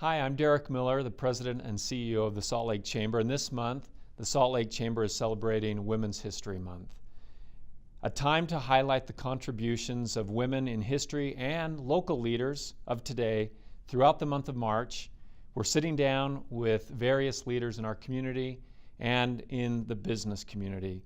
Hi, I'm Derek Miller, the President and CEO of the Salt Lake Chamber, and this month, the Salt Lake Chamber is celebrating Women's History Month. A time to highlight the contributions of women in history and local leaders of today throughout the month of March. We're sitting down with various leaders in our community and in the business community.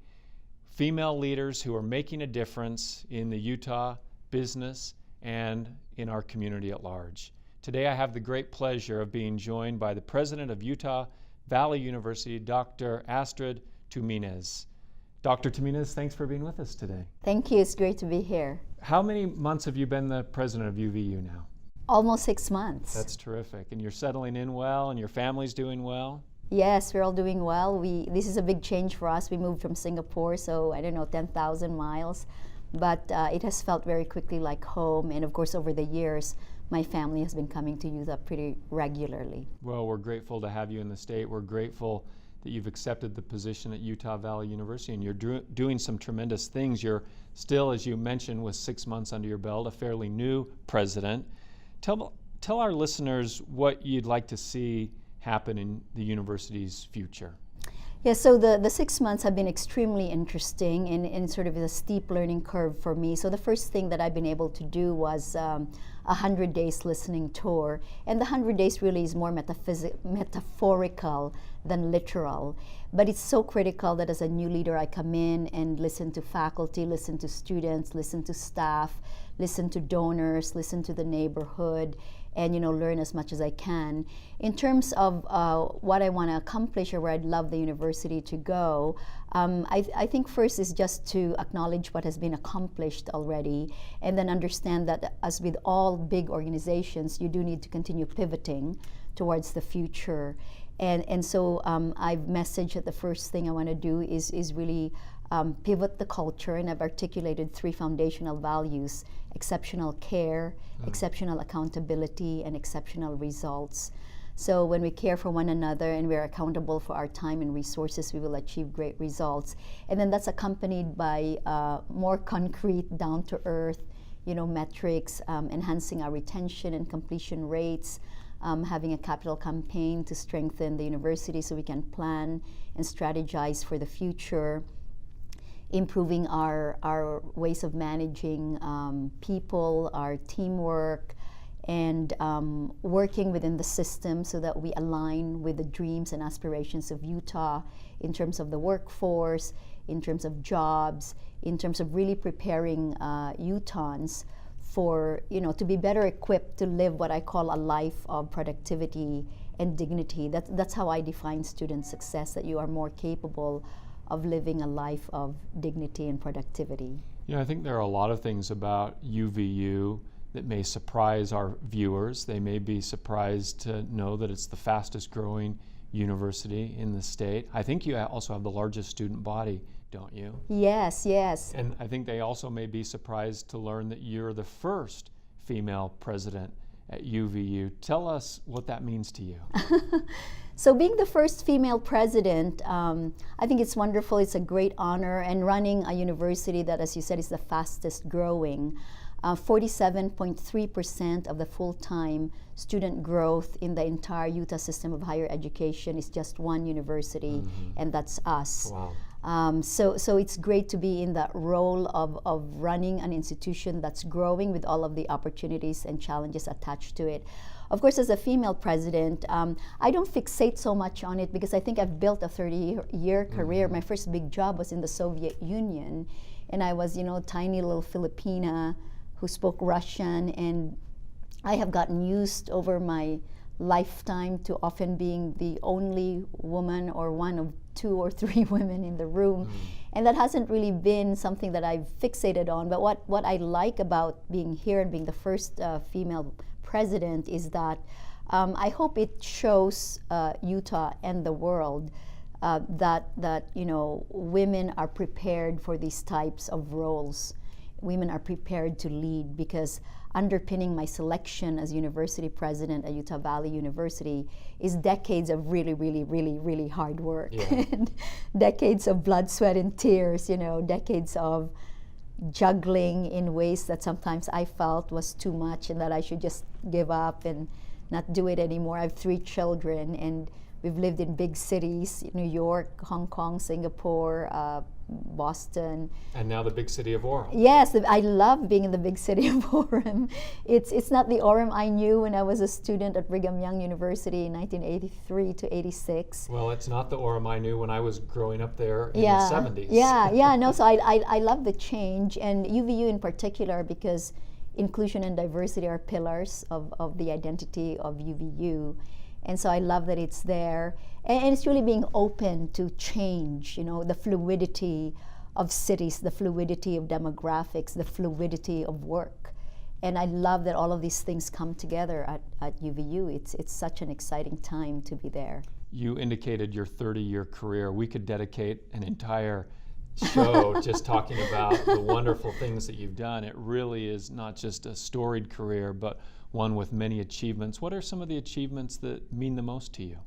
Female leaders who are making a difference in the Utah business and in our community at large. Today I have the great pleasure of being joined by the president of Utah Valley University, Dr. Astrid Tuminez. Dr. Tuminez, thanks for being with us today. Thank you, it's great to be here. How many months have you been the president of UVU now? Almost 6 months. That's terrific. And you're settling in well and your family's doing well? Yes, we're all doing well. This is a big change for us. We moved from Singapore, so I don't know, 10,000 miles. But it has felt very quickly like home. And of course, over the years, my family has been coming to Utah pretty regularly. Well, we're grateful to have you in the state. We're grateful that you've accepted the position at Utah Valley University, and you're doing some tremendous things. You're still, as you mentioned, with 6 months under your belt, a fairly new president. Tell our listeners what you'd like to see happen in the university's future. Yeah, so the 6 months have been extremely interesting and sort of a steep learning curve for me. So the first thing that I've been able to do was a 100 days listening tour. And the 100 days really is more metaphorical than literal. But it's so critical that as a new leader, I come in and listen to faculty, listen to students, listen to staff, listen to donors, listen to the neighborhood, and learn as much as I can. In terms of what I want to accomplish or where I'd love the university to go, I think first is just to acknowledge what has been accomplished already, and then understand that as with all big organizations, you do need to continue pivoting towards the future. And so I've messaged that the first thing I want to do is really pivot the culture, and I've articulated 3 foundational values: exceptional care, exceptional accountability, and exceptional results. So when we care for one another and we're accountable for our time and resources, we will achieve great results. And then that's accompanied by more concrete, down-to-earth, metrics, enhancing our retention and completion rates, having a capital campaign to strengthen the university so we can plan and strategize for the future, improving our ways of managing people, our teamwork, and working within the system so that we align with the dreams and aspirations of Utah in terms of the workforce, in terms of jobs, in terms of really preparing Utahns for, to be better equipped to live what I call a life of productivity and dignity. That's how I define student success, that you are more capable of living a life of dignity and productivity. I think there are a lot of things about UVU that may surprise our viewers. They may be surprised to know that it's the fastest growing university in the state. I think you also have the largest student body, don't you? Yes, yes. And I think they also may be surprised to learn that you're the first female president at UVU. Tell us what that means to you. So being the first female president, I think it's wonderful. It's a great honor. And running a university that, as you said, is the fastest growing. 47.3% of the full-time student growth in the entire Utah system of higher education is just one university, and that's us. Wow. So it's great to be in that role of running an institution that's growing with all of the opportunities and challenges attached to it. Of course, as a female president, I don't fixate so much on it because I think I've built a 30-year career. My first big job was in the Soviet Union, and I was, tiny little Filipina who spoke Russian, and I have gotten used over my lifetime to often being the only woman or one of 2 or 3 women in the room. And that hasn't really been something that I've fixated on. But what I like about being here and being the first female president is that I hope it shows Utah and the world that women are prepared for these types of roles. Women are prepared to lead, because underpinning my selection as university president at Utah Valley University is decades of really, really, really, really hard work. Yeah. Decades of blood, sweat, and tears, decades of juggling in ways that sometimes I felt was too much and that I should just give up and not do it anymore. I have 3 children, and we've lived in big cities: New York, Hong Kong, Singapore, Boston. And now the big city of Orem. Yes, I love being in the big city of Orem. It's not the Orem I knew when I was a student at Brigham Young University in 1983 to 86. Well, it's not the Orem I knew when I was growing up there in the 70s. No, so I love the change, and UVU in particular, because inclusion and diversity are pillars of the identity of UVU. And so I love that it's there. And it's really being open to change, the fluidity of cities, the fluidity of demographics, the fluidity of work. And I love that all of these things come together at UVU. It's such an exciting time to be there. You indicated your 30-year career. We could dedicate an entire show just talking about the wonderful things that you've done. It really is not just a storied career, but one with many achievements. What are some of the achievements that mean the most to you?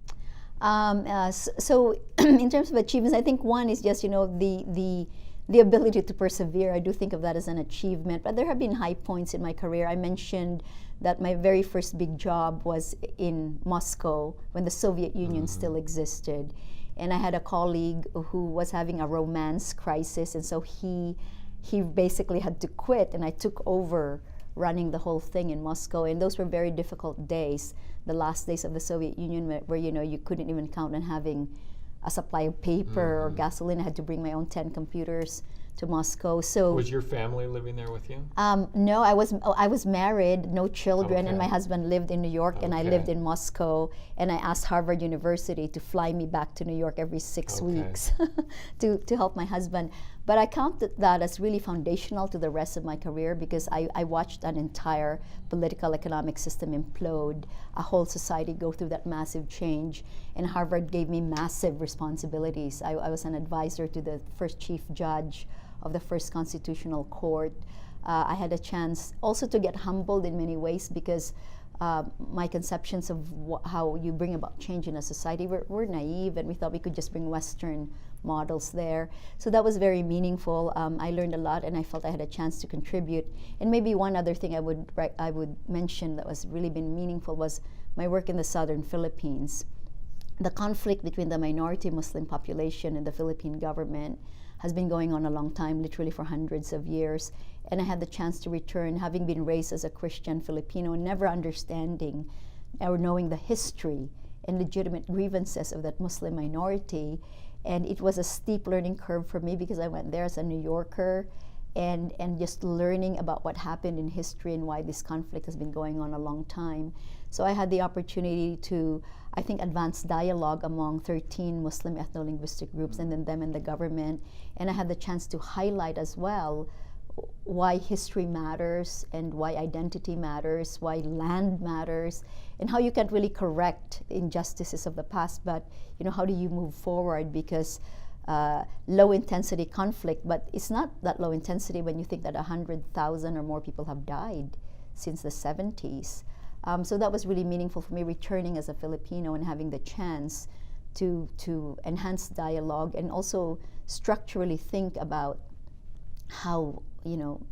So in terms of achievements, I think one is just, the ability to persevere. I do think of that as an achievement, but there have been high points in my career. I mentioned that my very first big job was in Moscow when the Soviet Union still existed. And I had a colleague who was having a romance crisis, and so he basically had to quit, and I took over running the whole thing in Moscow. And those were very difficult days, the last days of the Soviet Union, where you couldn't even count on having a supply of paper or gasoline. I had to bring my own 10 computers to Moscow. So was your family living there with you? No, I was married, no children, and my husband lived in New York, and I lived in Moscow. And I asked Harvard University to fly me back to New York every 6 weeks to help my husband. But I count that as really foundational to the rest of my career, because I watched an entire political economic system implode, a whole society go through that massive change, and Harvard gave me massive responsibilities. I was an advisor to the first chief judge of the first constitutional court. I had a chance also to get humbled in many ways, because my conceptions of how you bring about change in a society were naive, and we thought we could just bring Western models there. So that was very meaningful. I learned a lot, and I felt I had a chance to contribute. And maybe one other thing I would mention that was really been meaningful was my work in the southern Philippines. The conflict between the minority Muslim population and the Philippine government has been going on a long time, literally for hundreds of years. And I had the chance to return, having been raised as a Christian Filipino, never understanding or knowing the history and legitimate grievances of that Muslim minority. And it was a steep learning curve for me, because I went there as a New Yorker, and just learning about what happened in history and why this conflict has been going on a long time. So I had the opportunity to, I think, advance dialogue among 13 Muslim ethno-linguistic groups, and then them and the government. And I had the chance to highlight as well why history matters, and why identity matters, why land matters, and how you can't really correct injustices of the past, but how do you move forward? Because low intensity conflict, but it's not that low intensity when you think that 100,000 or more people have died since the 70s. So that was really meaningful for me, returning as a Filipino and having the chance to enhance dialogue, and also structurally think about how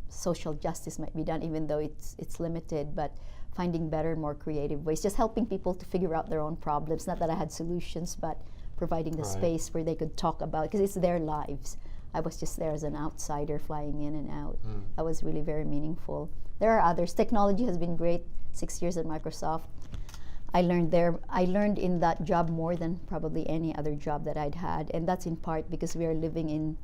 social justice might be done, even though it's limited, but finding better and more creative ways, just helping people to figure out their own problems. Not that I had solutions, but providing the space where they could talk about, because it's their lives. I was just there as an outsider flying in and out. That was really very meaningful. There are others. Technology has been great. 6 years at Microsoft. I learned in that job more than probably any other job that I'd had, and that's in part because we are living in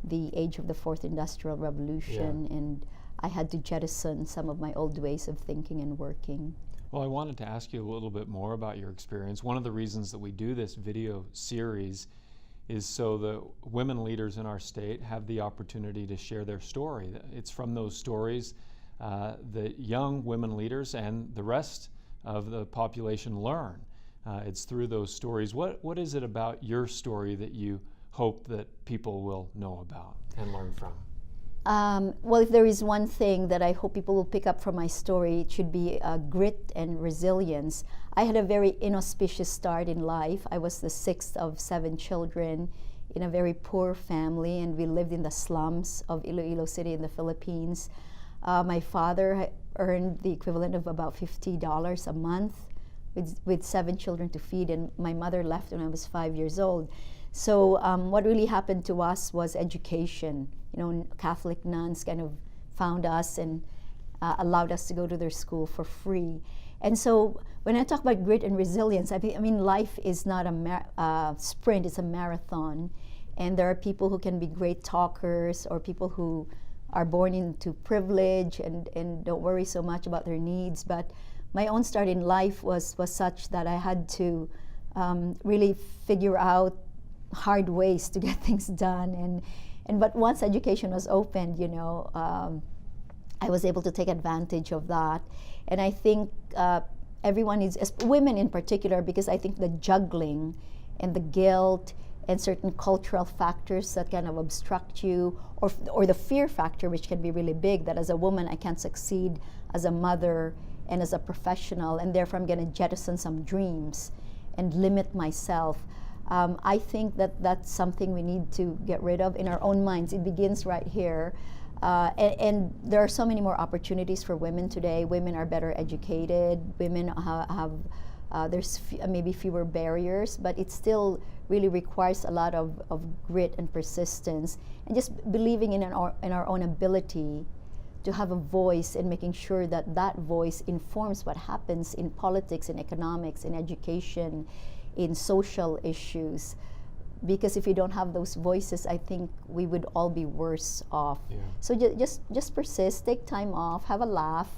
the age of the fourth industrial revolution, and I had to jettison some of my old ways of thinking and working. Well, I wanted to ask you a little bit more about your experience. One of the reasons that we do this video series is so the women leaders in our state have the opportunity to share their story. It's from those stories the young women leaders and the rest of the population learn. It's through those stories. What is it about your story that you hope that people will know about and learn from? Well, if there is one thing that I hope people will pick up from my story, it should be grit and resilience. I had a very inauspicious start in life. I was the 6th of 7 children in a very poor family, and we lived in the slums of Iloilo City in the Philippines. My father earned the equivalent of about $50 a month with 7 children to feed, and my mother left when I was 5 years old. So what really happened to us was education. Catholic nuns kind of found us and allowed us to go to their school for free. And so when I talk about grit and resilience, I mean life is not a sprint, it's a marathon. And there are people who can be great talkers, or people who are born into privilege and don't worry so much about their needs. But my own start in life was such that I had to really figure out hard ways to get things done. But once education was opened, I was able to take advantage of that. And I think everyone needs, women in particular, because I think the juggling and the guilt and certain cultural factors that kind of obstruct you, or the fear factor, which can be really big, that as a woman I can't succeed as a mother and as a professional, and therefore I'm going to jettison some dreams and limit myself. I think that that's something we need to get rid of in our own minds. It begins right here. And there are so many more opportunities for women today. Women are better educated. Women have there's maybe fewer barriers, but it still really requires a lot of grit and persistence, and just believing in our own ability to have a voice, and making sure that that voice informs what happens in politics, in economics, in education, in social issues. Because if we don't have those voices, I think we would all be worse off. Yeah. So just persist, take time off, have a laugh.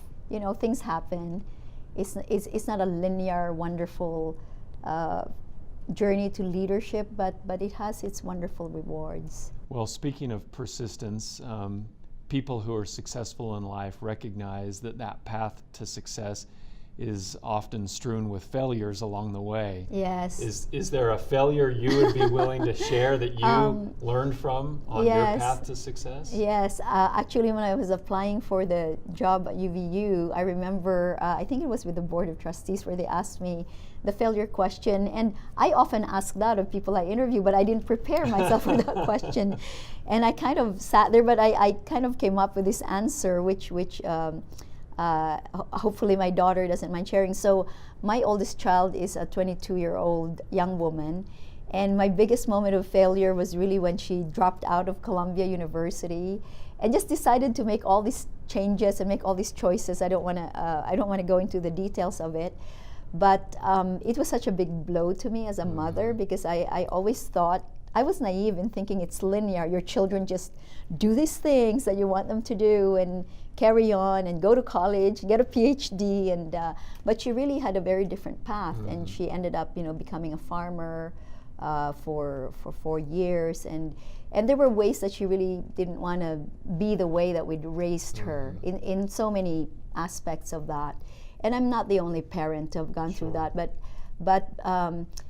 Things happen. It's not a linear, wonderful journey to leadership, but it has its wonderful rewards. Well, speaking of persistence, people who are successful in life recognize that path to success is often strewn with failures along the way. Yes. Is there a failure you would be willing to share that you learned from on your path to success? Yes. Actually, when I was applying for the job at UVU, I remember, I think it was with the Board of Trustees, where they asked me the failure question. And I often ask that of people I interview, but I didn't prepare myself for that question. And I kind of sat there, but I kind of came up with this answer, which hopefully my daughter doesn't mind sharing. So my oldest child is a 22-year-old young woman, and my biggest moment of failure was really when she dropped out of Columbia University and just decided to make all these changes and make all these choices. I don't want to go into the details of it, but it was such a big blow to me as a mother, because I always thought, I was naive in thinking it's linear. Your children just do these things that you want them to do and carry on and go to college, get a PhD, but she really had a very different path, and she ended up, becoming a farmer for 4 years, and there were ways that she really didn't want to be the way that we'd raised her in so many aspects of that. And I'm not the only parent to have gone through that, but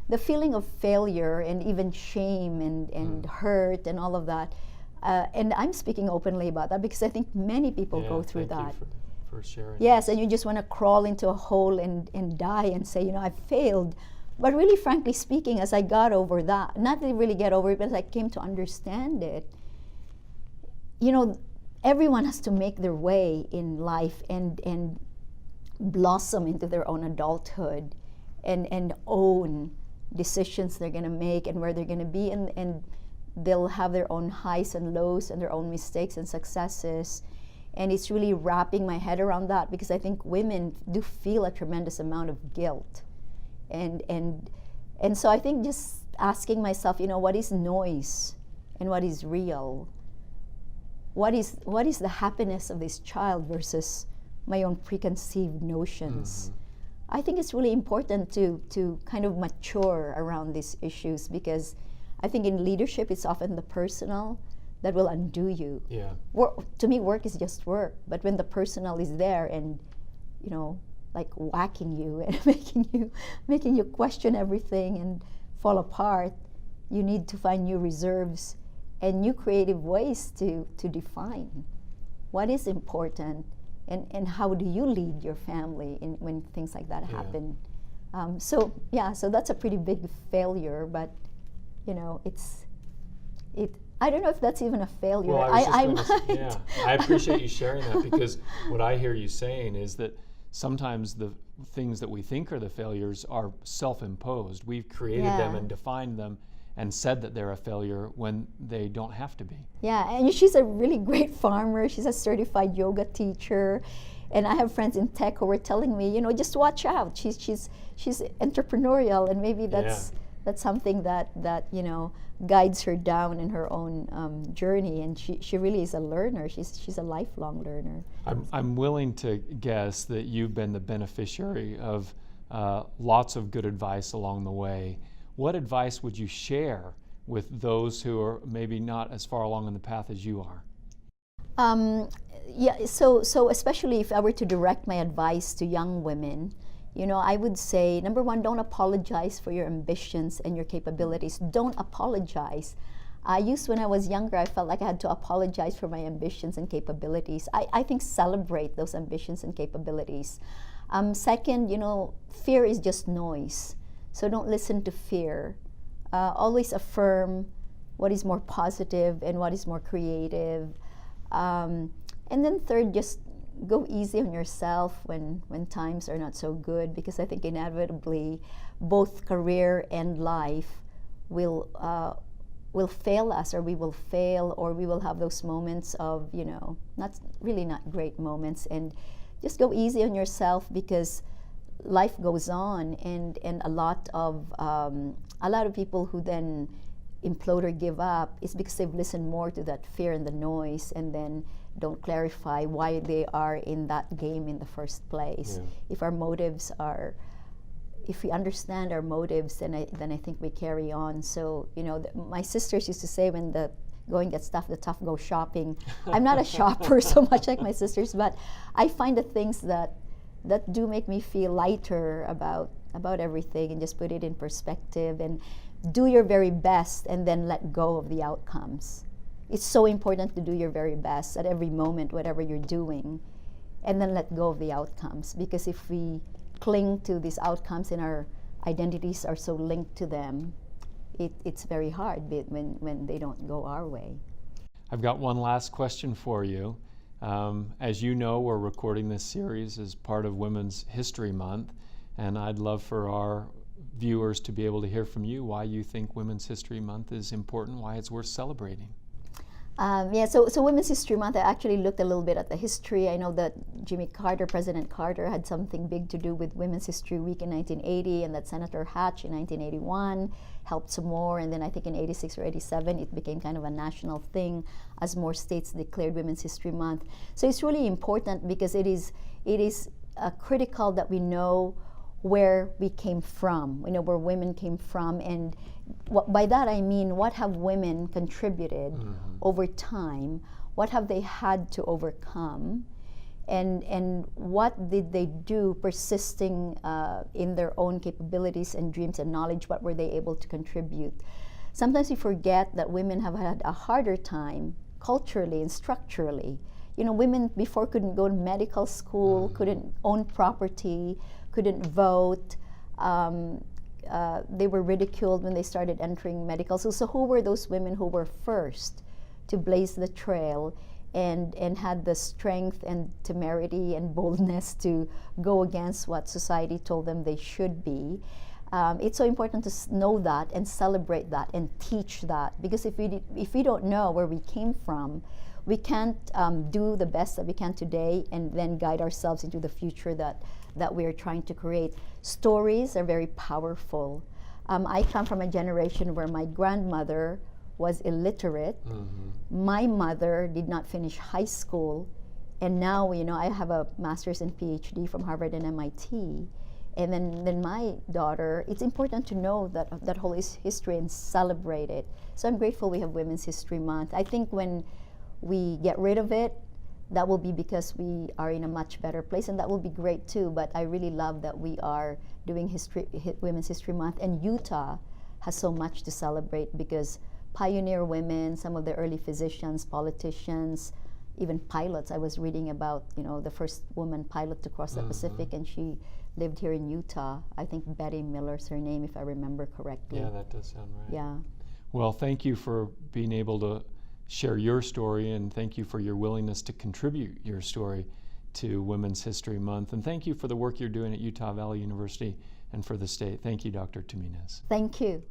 the feeling of failure and even shame and hurt and all of that, and I'm speaking openly about that because I think many people go through that. Thank you for sharing. Yes, and you just want to crawl into a hole and die and say, I failed. But really, frankly speaking, as I got over that, not to really get over it, but as I came to understand it, everyone has to make their way in life and blossom into their own adulthood and own decisions they're going to make and where they're going to be, and they'll have their own highs and lows and their own mistakes and successes. And it's really wrapping my head around that, because I think women do feel a tremendous amount of guilt. And so I think just asking myself, what is noise and what is real? What is the happiness of this child versus my own preconceived notions? I think it's really important to kind of mature around these issues, because I think in leadership it's often the personal that will undo you. Yeah. To me, work is just work, but when the personal is there and like whacking you and making you question everything and fall apart, you need to find new reserves and new creative ways to define what is important and how do you lead your family when things like that happen. So that's a pretty big failure, but I don't know if that's even a failure. Well, I appreciate you sharing that, because what I hear you saying is that sometimes the things that we think are the failures are self-imposed. We've created them Yeah. and defined them and said that they're a failure when they don't have to be. Yeah, and she's a really great farmer. She's a certified yoga teacher. And I have friends in tech who were telling me, just watch out. She's entrepreneurial, and maybe that's something that guides her down in her own journey. And she really is a learner. She's a lifelong learner. I'm willing to guess that you've been the beneficiary of lots of good advice along the way. What advice would you share with those who are maybe not as far along in the path as you are? So especially if I were to direct my advice to young women, I would say, number one, don't apologize for your ambitions and your capabilities. Don't apologize. When I was younger, I felt like I had to apologize for my ambitions and capabilities. I think celebrate those ambitions and capabilities. Second, fear is just noise. So don't listen to fear. Always affirm what is more positive and what is more creative. And then third, just go easy on yourself when times are not so good, because I think inevitably both career and life will fail us, or we will fail, or we will have those moments of not great moments. And just go easy on yourself, because life goes on, and a lot of people who then implode or give up is because they've listened more to that fear and the noise, and then don't clarify why they are in that game in the first place. Yeah. If we understand our motives, then I think we carry on. So my sisters used to say, when the going gets tough, the tough go shopping. I'm not a shopper so much like my sisters, but I find the things that do make me feel lighter about everything, and just put it in perspective, and do your very best, and then let go of the outcomes. It's so important to do your very best at every moment, whatever you're doing, and then let go of the outcomes. Because if we cling to these outcomes and our identities are so linked to them, it's very hard when they don't go our way. I've got one last question for you. As you know, we're recording this series as part of Women's History Month, and I'd love for our viewers to be able to hear from you why you think Women's History Month is important, why it's worth celebrating. So Women's History Month, I actually looked a little bit at the history. I know that President Carter had something big to do with Women's History Week in 1980, and that Senator Hatch in 1981 helped some more, and then I think in 86 or 87 it became kind of a national thing as more states declared Women's History Month. So it's really important, because it is critical that we know where we came from, where women came from, and by that I mean, what have women contributed over time? What have they had to overcome? And what did they do, persisting in their own capabilities and dreams and knowledge? What were they able to contribute? Sometimes we forget that women have had a harder time culturally and structurally. Women before couldn't go to medical school, couldn't own property, couldn't vote. They were ridiculed when they started entering medical school. So who were those women who were first to blaze the trail and had the strength and temerity and boldness to go against what society told them they should be? It's so important to know that and celebrate that and teach that, because if we don't know where we came from, we can't do the best that we can today and then guide ourselves into the future that we're trying to create. Stories are very powerful. I come from a generation where my grandmother was illiterate. My mother did not finish high school, and now I have a master's and PhD from Harvard and MIT. And then my daughter, it's important to know that whole history and celebrate it. So I'm grateful we have Women's History Month. I think when we get rid of it, that will be because we are in a much better place, and that will be great too. But I really love that we are doing Women's History Month, and Utah has so much to celebrate, because pioneer women, some of the early physicians, politicians, even pilots. I was reading about the first woman pilot to cross the Pacific, and she lived here in Utah. I think Betty Miller's her name, if I remember correctly. Yeah, that does sound right. Yeah. Well, thank you for being able to share your story, and thank you for your willingness to contribute your story to Women's History Month. And thank you for the work you're doing at Utah Valley University and for the state. Thank you, Dr. Tuminez. Thank you.